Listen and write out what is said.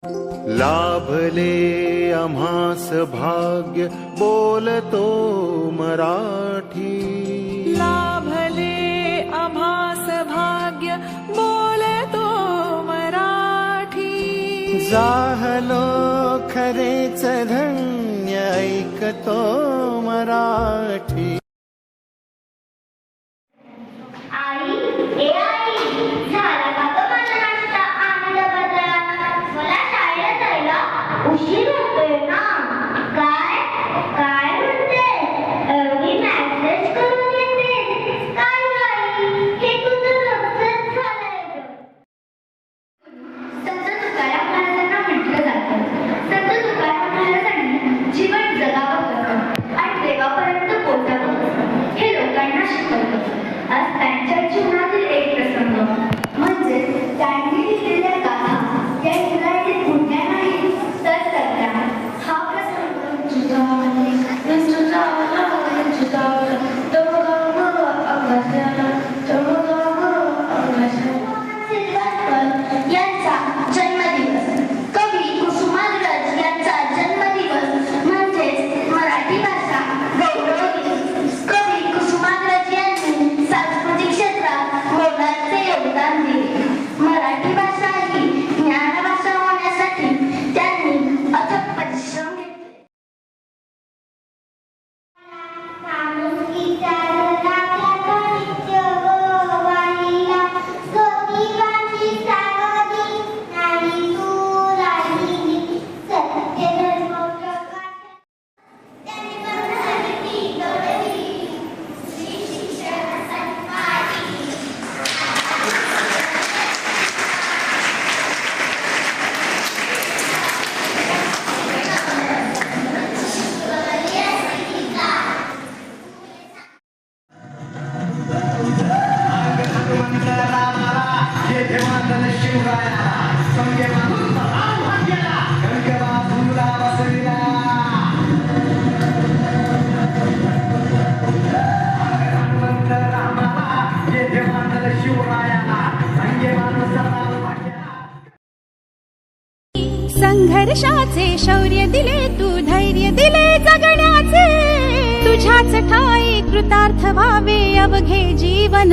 लाभले आम्हास भाग्य बोलतो मराठी. लाभले आम्हास भाग्य बोलतो मराठी. जाहलो खरेच धन्य ऐकतो मराठी. आई ए आई झाला का तो माझा नाश्ता आनंद बदला. मला शाळेत जायला उशीर होतोय ना. काय काय म्हणते एवढी मेसेज करून येते. काय नाही हे तुझं रोजच झालंय. संत तुकाराम महाराजांना म्हटलं जातं संत तुकाराम महाराजांनी जीवन जगावं कसं आणि देवापर्यंत पोहोचावं कसं हे लोकांना शिकवलं. आज त्यांच्या जीवनातील एक प्रसंग म्हणजे त्यांनी लिहिलेल्या गाथा या इंग्रजीत पुण्या नाही तर सत्या. हा प्रसंग यांचा जन्मदिवस. कवी कुसुमाग्रज यांचा जन्मदिवस म्हणजेच मराठी भाषा गौरव दिवस. कवी कुसुमाग्रज यांनी सांस्कृतिक क्षेत्रात मोलाचे योगदान दिले. मराठी भाषा ही ज्ञानभाषा होण्यासाठी त्यांनी अथक परिश्रम घेतले. संघर्षाचे शौर्य दिले तू, धैर्य दिले जगण्याचे. तुझ्याच ठाई कृतार्थ व्हावे अवघे जीवन.